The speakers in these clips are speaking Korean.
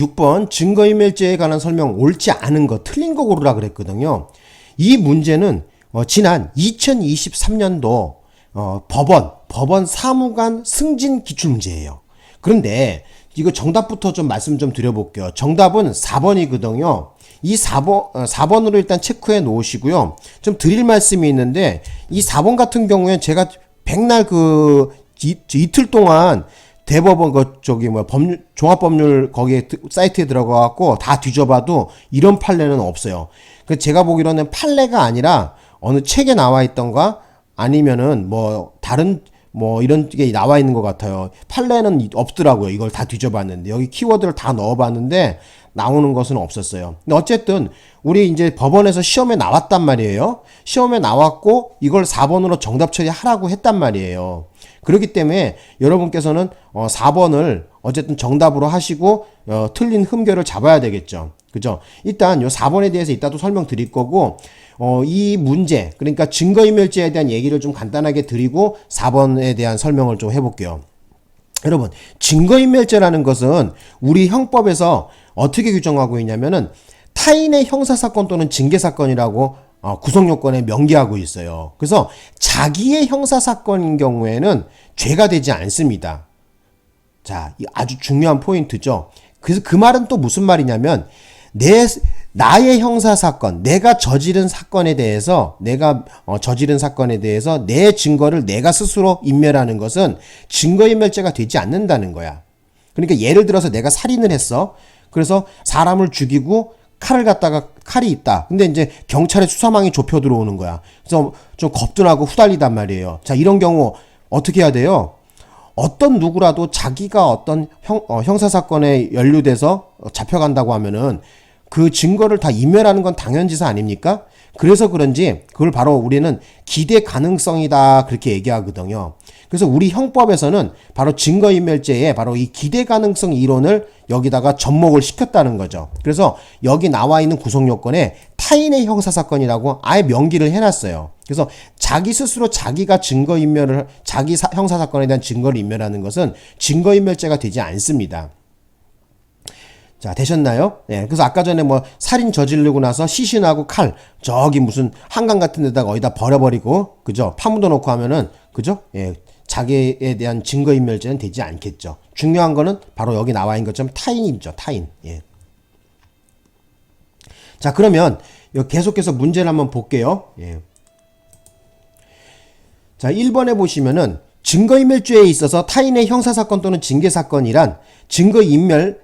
6번 증거인멸죄에 관한 설명 옳지 않은 거 틀린 거 고르라 그랬거든요. 이 문제는 지난 2023년도 법원 사무관 승진 기출문제예요. 그런데 이거 정답부터 좀 말씀 좀 드려볼게요. 정답은 4번이거든요. 이 4번으로 일단 체크해 놓으시고요. 좀 드릴 말씀이 있는데 이 4번 같은 경우에 제가 백날 이틀 동안 대법원 법률 종합법률 거기에 사이트에 들어가 갖고 다 뒤져봐도 이런 판례는 없어요. 그 제가 보기로는 판례가 아니라 어느 책에 나와 있던가 아니면은 뭐 다른 뭐 이런 게 나와 있는 것 같아요. 판례는 없더라고요. 이걸 다 뒤져봤는데 여기 키워드를 다 넣어봤는데 나오는 것은 없었어요. 근데 어쨌든 우리 이제 법원에서 시험에 나왔단 말이에요. 시험에 나왔고 이걸 4번으로 정답 처리하라고 했단 말이에요. 그렇기 때문에 여러분께서는 4번을 어쨌든 정답으로 하시고 틀린 흠결을 잡아야 되겠죠. 그죠? 일단 요 4번에 대해서 이따 또 설명드릴 거고 이 문제 그러니까 증거인멸죄에 대한 얘기를 좀 간단하게 드리고 4번에 대한 설명을 좀 해볼게요. 여러분 증거인멸죄라는 것은 우리 형법에서 어떻게 규정하고 있냐면은 타인의 형사사건 또는 징계사건이라고 구성요건에 명기하고 있어요. 그래서 자기의 형사사건인 경우에는 죄가 되지 않습니다. 자, 아주 중요한 포인트죠. 그래서 그 말은 또 무슨 말이냐면 나의 형사사건, 내가 저지른 사건에 대해서 내 증거를 내가 스스로 인멸하는 것은 증거인멸죄가 되지 않는다는 거야. 그러니까 예를 들어서 내가 살인을 했어. 그래서 사람을 죽이고 칼이 있다. 근데 이제 경찰의 수사망이 좁혀 들어오는 거야. 그래서 좀 겁도 나고 후달리단 말이에요. 자, 이런 경우 어떻게 해야 돼요? 어떤 누구라도 자기가 어떤 형사사건에 연루돼서 잡혀간다고 하면은 그 증거를 다 인멸하는 건 당연지사 아닙니까? 그래서 그런지 그걸 바로 우리는 기대 가능성이다 그렇게 얘기하거든요. 그래서 우리 형법에서는 바로 증거인멸죄에 바로 이 기대 가능성 이론을 여기다가 접목을 시켰다는 거죠. 그래서 여기 나와 있는 구성요건에 타인의 형사사건이라고 아예 명기를 해놨어요. 그래서 자기 스스로 자기가 자기 형사사건에 대한 증거를 인멸하는 것은 증거인멸죄가 되지 않습니다. 자, 되셨나요? 예. 그래서 아까 전에 뭐 살인 저지르고 나서 시신하고 칼 저기 무슨 한강 같은 데다가 어디다 버려버리고 그죠? 파묻어 놓고 하면은 그죠? 예. 자기에 대한 증거인멸죄는 되지 않겠죠. 중요한 거는 바로 여기 나와 있는 것처럼 타인이죠. 타인. 예. 자, 그러면 계속해서 문제를 한번 볼게요. 예. 자, 1번에 보시면은 증거인멸죄에 있어서 타인의 형사사건 또는 징계사건이란 증거인멸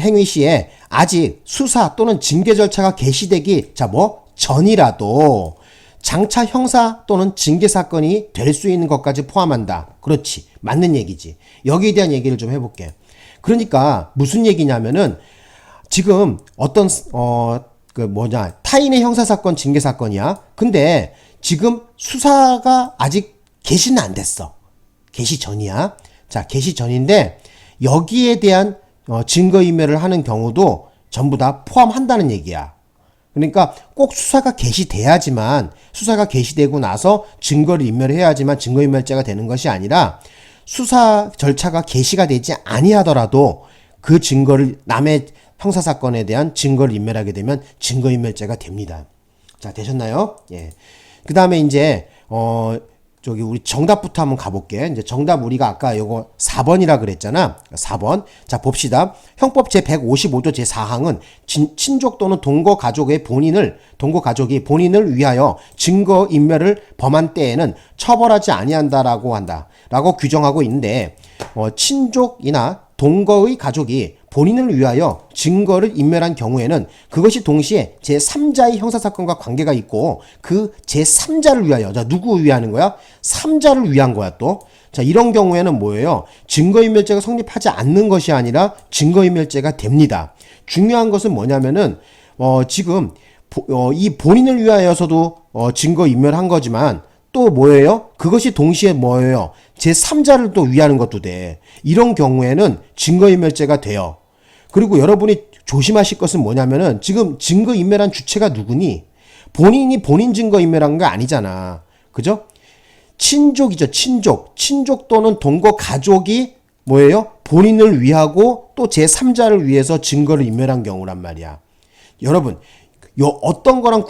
행위 시에 아직 수사 또는 징계 절차가 개시되기 전이라도 장차 형사 또는 징계 사건이 될 수 있는 것까지 포함한다. 그렇지. 맞는 얘기지. 여기에 대한 얘기를 좀 해볼게. 그러니까 무슨 얘기냐면은 지금 어떤 타인의 형사 사건, 징계 사건이야. 근데 지금 수사가 아직 개시는 안 됐어. 개시 전이야. 자, 개시 전인데 여기에 대한 증거인멸을 하는 경우도 전부 다 포함한다는 얘기야. 그러니까 꼭 수사가 개시되고 나서 증거를 인멸해야지만 증거인멸죄가 되는 것이 아니라 수사 절차가 개시가 되지 아니하더라도 그 증거를 남의 형사사건에 대한 증거를 인멸하게 되면 증거인멸죄가 됩니다. 자, 되셨나요? 예. 그 다음에 이제 우리 정답부터 한번 가볼게. 이제 정답 우리가 아까 요거 4번이라 그랬잖아. 4번. 자, 봅시다. 형법 제155조 제4항은 친족 또는 동거 가족이 본인을 위하여 증거 인멸을 범한 때에는 처벌하지 아니한다라고 라고 규정하고 있는데, 친족이나 동거의 가족이 본인을 위하여 증거를 인멸한 경우에는 그것이 동시에 제3자의 형사사건과 관계가 있고 그 제3자를 위하여, 자, 누구 위하는 거야? 3자를 위한 거야 또. 자, 이런 경우에는 뭐예요? 증거인멸죄가 성립하지 않는 것이 아니라 증거인멸죄가 됩니다. 중요한 것은 뭐냐면은 지금 이 본인을 위하여서도 증거인멸한 거지만 또 뭐예요? 그것이 동시에 뭐예요? 제3자를 또 위하는 것도 돼. 이런 경우에는 증거인멸죄가 돼요. 그리고 여러분이 조심하실 것은 뭐냐면은 지금 증거인멸한 주체가 누구니? 본인이 본인 증거인멸한 거 아니잖아. 그죠? 친족이죠. 친족 또는 동거 가족이 뭐예요? 본인을 위하고 또 제3자를 위해서 증거를 인멸한 경우란 말이야. 여러분, 어떤 거랑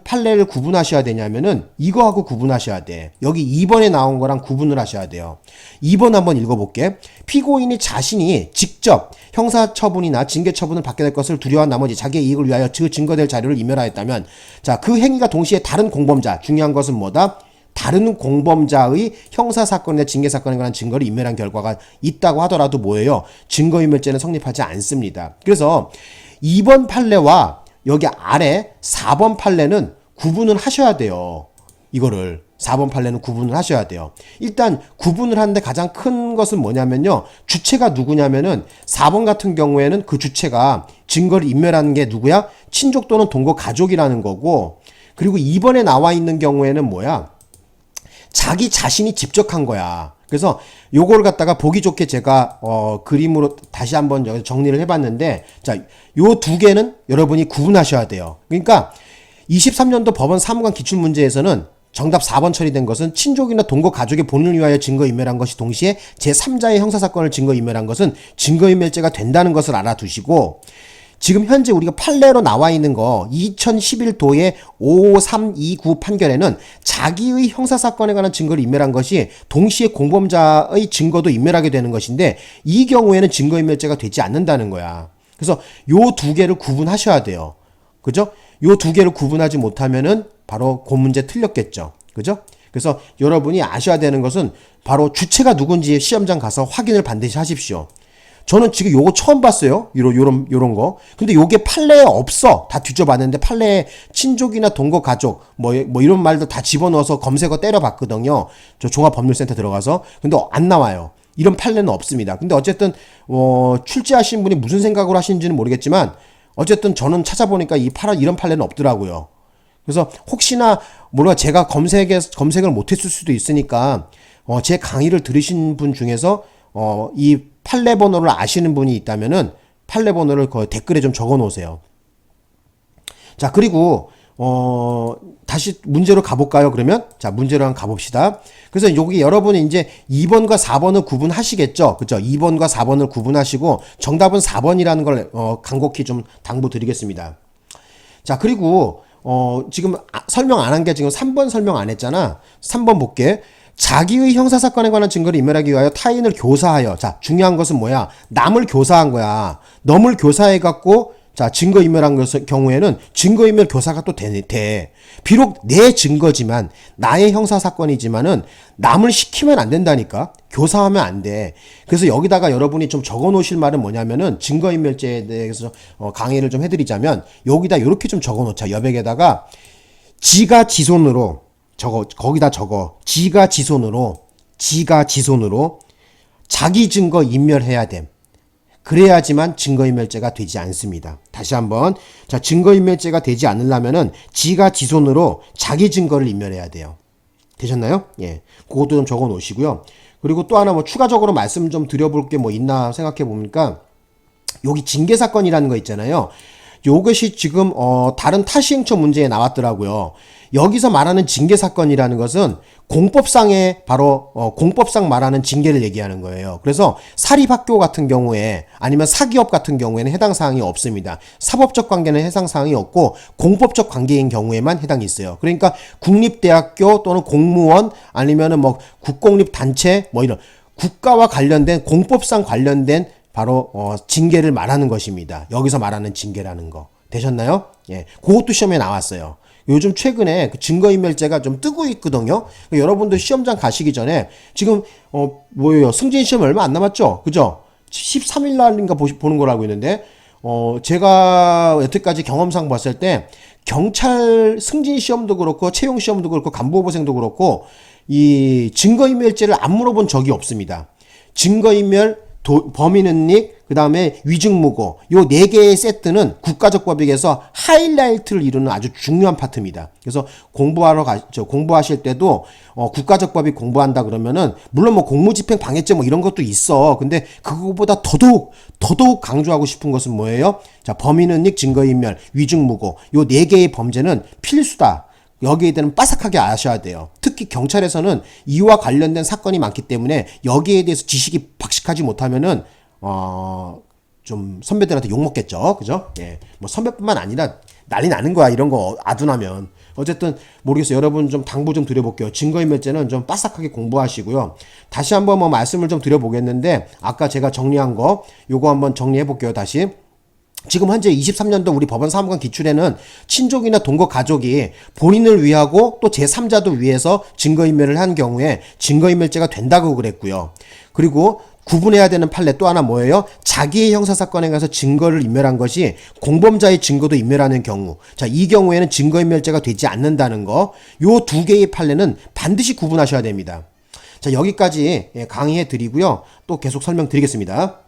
판례를 구분하셔야 되냐면은 이거하고 구분하셔야 돼. 여기 2번에 나온 거랑 구분을 하셔야 돼요. 2번 한번 읽어볼게. 피고인이 자신이 직접 형사처분이나 징계처분을 받게 될 것을 두려워한 나머지 자기의 이익을 위하여 그 증거될 자료를 인멸하였다면, 자, 그 행위가 동시에 다른 공범자, 중요한 것은 뭐다? 다른 공범자의 형사사건이나 징계사건에 관한 증거를 인멸한 결과가 있다고 하더라도 뭐예요? 증거인멸죄는 성립하지 않습니다. 그래서 2번 판례와 여기 아래 4번 판례는 구분을 하셔야 돼요. 이거를 4번 판례는 구분을 하셔야 돼요. 일단 구분을 하는데 가장 큰 것은 뭐냐면요. 주체가 누구냐면은 4번 같은 경우에는 그 주체가 증거를 인멸하는 게 누구야? 친족 또는 동거 가족이라는 거고, 그리고 2번에 나와 있는 경우에는 뭐야? 자기 자신이 직접 한 거야. 그래서 요걸 갖다가 보기 좋게 제가 그림으로 다시 한번 정리를 해봤는데, 자, 요 두 개는 여러분이 구분하셔야 돼요. 그러니까 23년도 법원 사무관 기출문제에서는 정답 4번 처리된 것은 친족이나 동거 가족의 본인을 위하여 증거인멸한 것이 동시에 제3자의 형사사건을 증거인멸한 것은 증거인멸죄가 된다는 것을 알아두시고, 지금 현재 우리가 판례로 나와 있는 거 2011도의 5329 판결에는 자기의 형사사건에 관한 증거를 인멸한 것이 동시에 공범자의 증거도 인멸하게 되는 것인데, 이 경우에는 증거인멸죄가 되지 않는다는 거야. 그래서 요 두 개를 구분하셔야 돼요. 그죠? 요 두 개를 구분하지 못하면은 바로 그 문제 틀렸겠죠. 그죠? 그래서 여러분이 아셔야 되는 것은 바로 주체가 누군지 시험장 가서 확인을 반드시 하십시오. 저는 지금 요거 처음 봤어요. 요런 거. 근데 요게 판례에 없어. 다 뒤져봤는데 판례에 친족이나 동거 가족, 뭐 이런 말도 다 집어넣어서 검색어 때려봤거든요. 저 종합법률센터 들어가서. 근데 안 나와요. 이런 판례는 없습니다. 근데 어쨌든, 출제하신 분이 무슨 생각으로 하시는지는 모르겠지만, 어쨌든 저는 찾아보니까 이런 판례는 없더라고요. 그래서 혹시나, 제가 검색을 못했을 수도 있으니까, 제 강의를 들으신 분 중에서, 이 판례 번호를 아시는 분이 있다면은 판례 번호를 댓글에 좀 적어 놓으세요. 자, 그리고 다시 문제로 가볼까요? 그러면 자, 문제로 한번 가봅시다. 그래서 여기 여러분이 이제 2번과 4번을 구분하시겠죠? 그죠? 2번과 4번을 구분하시고 정답은 4번이라는 걸 간곡히 좀 당부드리겠습니다. 자, 그리고 지금 설명 안 한 게 지금 3번 설명 안 했잖아. 3번 볼게. 자기의 형사사건에 관한 증거를 인멸하기 위하여 타인을 교사하여, 자, 중요한 것은 뭐야? 남을 교사한 거야. 남을 교사해갖고, 자, 증거인멸한 경우에는 증거인멸 교사가 또 돼. 비록 내 증거지만, 나의 형사사건이지만은 남을 시키면 안 된다니까? 교사하면 안 돼. 그래서 여기다가 여러분이 좀 적어 놓으실 말은 뭐냐면은 증거인멸죄에 대해서 강의를 좀 해드리자면, 여기다 이렇게 좀 적어 놓자. 여백에다가, 지가 지손으로, 거기다 적어. 지가 지손으로 자기 증거 인멸해야 됨. 그래야지만 증거인멸죄가 되지 않습니다. 다시 한번. 자, 증거인멸죄가 되지 않으려면은 지가 지손으로 자기 증거를 인멸해야 돼요. 되셨나요? 예. 그것도 좀 적어 놓으시고요. 그리고 또 하나 추가적으로 말씀 좀 드려볼 게 있나 생각해 보니까, 여기 징계사건이라는 거 있잖아요. 요것이 지금 다른 타시행처 문제에 나왔더라고요. 여기서 말하는 징계사건이라는 것은 공법상에 바로 공법상 말하는 징계를 얘기하는 거예요. 그래서 사립학교 같은 경우에 아니면 사기업 같은 경우에는 해당 사항이 없습니다. 사법적 관계는 해당 사항이 없고 공법적 관계인 경우에만 해당이 있어요. 그러니까 국립대학교 또는 공무원 아니면은 국공립단체 이런 국가와 관련된 공법상 관련된 바로 징계를 말하는 것입니다. 여기서 말하는 징계라는 거. 되셨나요? 예. 그것도 시험에 나왔어요. 요즘 최근에 그 증거인멸죄가 좀 뜨고 있거든요. 여러분들 시험장 가시기 전에 지금 승진 시험 얼마 안 남았죠? 그죠? 13일 날인가 보는 걸 알고 있는데 제가 여태까지 경험상 봤을 때 경찰 승진 시험도 그렇고 채용 시험도 그렇고 간부후보생도 그렇고 이 증거인멸죄를 안 물어본 적이 없습니다. 증거인멸, 범인은닉, 그 다음에 위증무고, 요 4개의 세트는 국가적 법익에서 하이라이트를 이루는 아주 중요한 파트입니다. 그래서 공부하실 때도, 국가적 법익 공부한다 그러면은, 물론 공무집행 방해죄 이런 것도 있어. 근데 그거보다 더더욱 강조하고 싶은 것은 뭐예요? 자, 범인은닉, 증거인멸, 위증무고, 요 4개의 범죄는 필수다. 여기에 대해서는 빠삭하게 아셔야 돼요. 특히 경찰에서는 이와 관련된 사건이 많기 때문에 여기에 대해서 지식이 박식하지 못하면은 좀 선배들한테 욕먹겠죠. 그죠? 예. 뭐 선배뿐만 아니라 난리 나는 거야. 이런 거 아둔하면. 어쨌든 모르겠어요. 여러분 좀 당부 좀 드려볼게요. 증거인멸죄는 좀 빠삭하게 공부하시고요. 다시 한번 뭐 말씀을 좀 드려보겠는데 아까 제가 정리한 거 요거 한번 정리해볼게요. 다시. 지금 현재 23년도 우리 법원 사무관 기출에는 친족이나 동거 가족이 본인을 위하고 또 제3자도 위해서 증거인멸을 한 경우에 증거인멸죄가 된다고 그랬고요. 그리고 구분해야 되는 판례 또 하나 뭐예요? 자기의 형사사건에 가서 증거를 인멸한 것이 공범자의 증거도 인멸하는 경우. 자, 이 경우에는 증거인멸죄가 되지 않는다는 거. 요 두 개의 판례는 반드시 구분하셔야 됩니다. 자, 여기까지 강의해 드리고요. 또 계속 설명드리겠습니다.